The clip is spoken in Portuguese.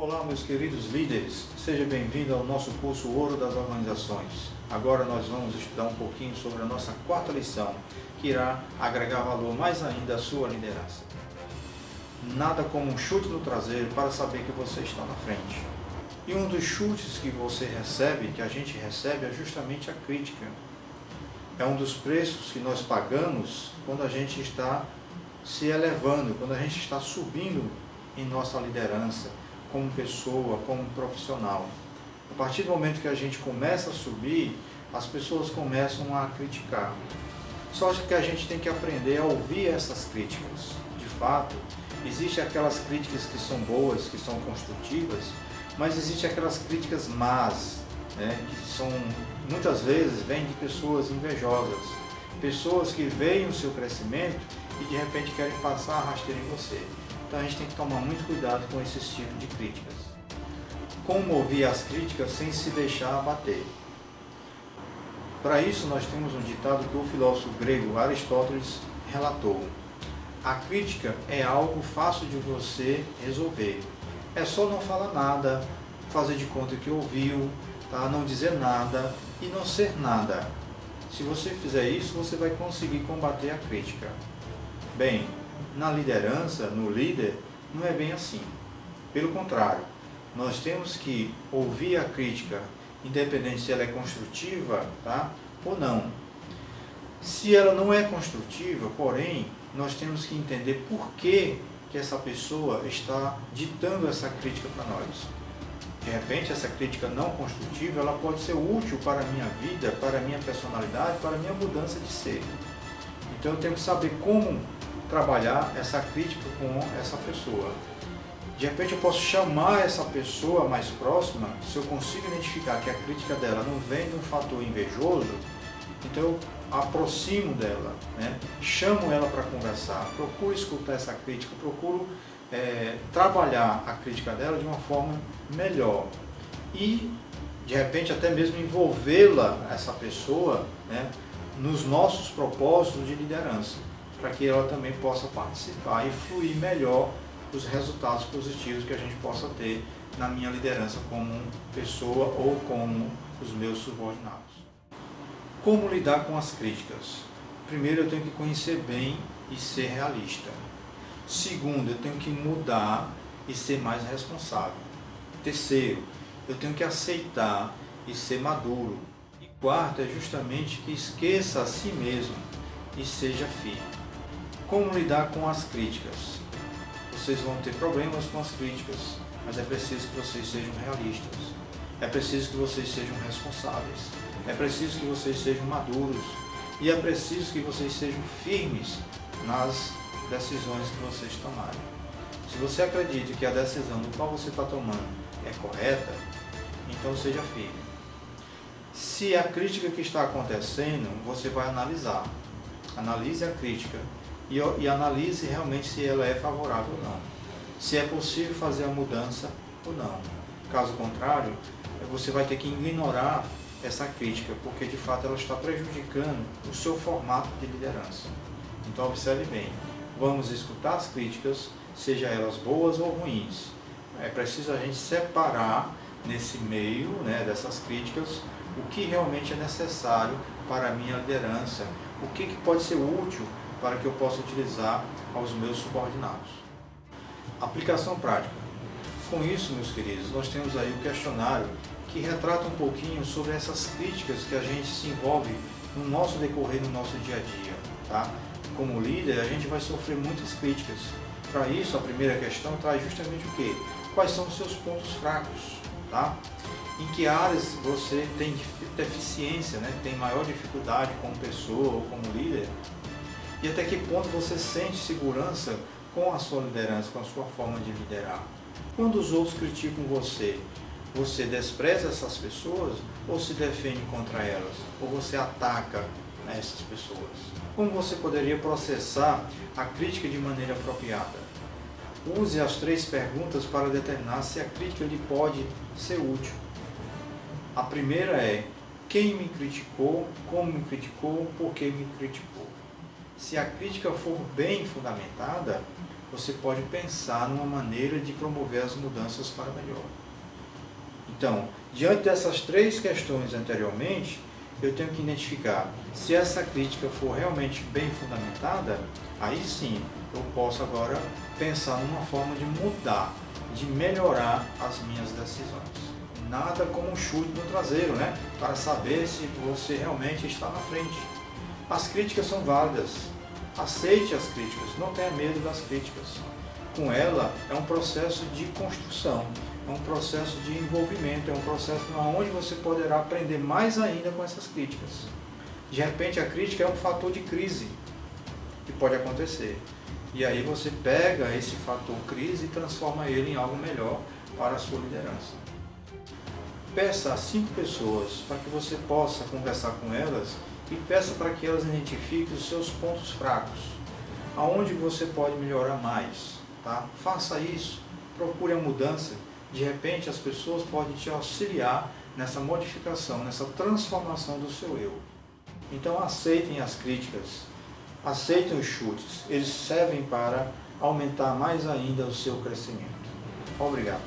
Olá, meus queridos líderes, seja bem-vindo ao nosso curso Ouro das Organizações. Agora nós vamos estudar um pouquinho sobre a nossa quarta lição, que irá agregar valor mais ainda à sua liderança. Nada como um chute no traseiro para saber que você está na frente. E um dos chutes que você recebe, que a gente recebe, é justamente a crítica. É um dos preços que nós pagamos quando a gente está se elevando, quando a gente está subindo em nossa liderança, como pessoa, como profissional. A partir do momento que a gente começa a subir, as pessoas começam a criticar. Só que a gente tem que aprender a ouvir essas críticas. De fato, existem aquelas críticas que são boas, que são construtivas, mas existem aquelas críticas más, que são, muitas vezes, vêm de pessoas invejosas, pessoas que veem o seu crescimento e de repente querem passar a rasteira em você. Então a gente tem que tomar muito cuidado com esse tipo de críticas. Como ouvir as críticas sem se deixar abater? Para isso nós temos um ditado que o filósofo grego Aristóteles relatou. A crítica é algo fácil de você resolver. É só não falar nada, fazer de conta que ouviu, tá? Não dizer nada e não ser nada. Se você fizer isso, você vai conseguir combater a crítica. Bem, na liderança, no líder, não é bem assim. Pelo contrário, nós temos que ouvir a crítica, independente se ela é construtiva, tá? Ou não. Se ela não é construtiva, porém, nós temos que entender por que essa pessoa está ditando essa crítica para nós. De repente, essa crítica não construtiva, ela pode ser útil para a minha vida, para a minha personalidade, para a minha mudança de ser. Então eu tenho que saber como trabalhar essa crítica com essa pessoa. De repente eu posso chamar essa pessoa mais próxima, se eu consigo identificar que a crítica dela não vem de um fator invejoso, então eu aproximo dela, chamo ela para conversar, procuro escutar essa crítica, procuro trabalhar a crítica dela de uma forma melhor e de repente até mesmo envolvê-la, essa pessoa, nos nossos propósitos de liderança, para que ela também possa participar e fluir melhor os resultados positivos que a gente possa ter na minha liderança como pessoa ou como os meus subordinados. Como lidar com as críticas? Primeiro, eu tenho que conhecer bem e ser realista. Segundo, eu tenho que mudar e ser mais responsável. Terceiro, eu tenho que aceitar e ser maduro. E quarto, é justamente que esqueça a si mesmo e seja firme. Como lidar com as críticas? Vocês vão ter problemas com as críticas, mas é preciso que vocês sejam realistas. É preciso que vocês sejam responsáveis. É preciso que vocês sejam maduros. E é preciso que vocês sejam firmes nas decisões que vocês tomarem. Se você acredita que a decisão do qual você está tomando é correta, então seja firme. Se a crítica que está acontecendo, você vai analisar. Analise a crítica e analise realmente se ela é favorável ou não. Se é possível fazer a mudança ou não. Caso contrário, você vai ter que ignorar essa crítica, porque de fato ela está prejudicando o seu formato de liderança. Então observe bem, vamos escutar as críticas, seja elas boas ou ruins. É preciso a gente separar nesse meio, dessas críticas, o que realmente é necessário para a minha liderança, o que pode ser útil para que eu possa utilizar aos meus subordinados. Aplicação prática. Com isso, meus queridos, nós temos aí o questionário que retrata um pouquinho sobre essas críticas que a gente se envolve no nosso decorrer, no nosso dia a dia. Tá? Como líder, a gente vai sofrer muitas críticas. Para isso, a primeira questão traz justamente o quê? Quais são os seus pontos fracos? Tá? Em que áreas você tem deficiência, tem maior dificuldade como pessoa ou como líder? E até que ponto você sente segurança com a sua liderança, com a sua forma de liderar? Quando os outros criticam você, você despreza essas pessoas ou se defende contra elas? Ou você ataca essas pessoas? Como você poderia processar a crítica de maneira apropriada? Use as 3 perguntas para determinar se a crítica lhe pode ser útil. A primeira é: quem me criticou, como me criticou, por que me criticou? Se a crítica for bem fundamentada, você pode pensar numa maneira de promover as mudanças para melhor. Então, diante dessas três questões anteriormente, eu tenho que identificar se essa crítica for realmente bem fundamentada, aí sim eu posso agora pensar numa forma de mudar, de melhorar as minhas decisões. Nada como um chute no traseiro, né? Para saber se você realmente está na frente. As críticas são válidas. Aceite as críticas, não tenha medo das críticas. Com ela é um processo de construção, é um processo de envolvimento, é um processo onde você poderá aprender mais ainda com essas críticas. De repente a crítica é um fator de crise que pode acontecer. E aí você pega esse fator crise e transforma ele em algo melhor para a sua liderança. Peça a 5 pessoas para que você possa conversar com elas e peça para que elas identifiquem os seus pontos fracos, aonde você pode melhorar mais. Tá? Faça isso, procure a mudança. De repente as pessoas podem te auxiliar nessa modificação, nessa transformação do seu eu. Então aceitem as críticas, aceitem os chutes, eles servem para aumentar mais ainda o seu crescimento. Obrigado.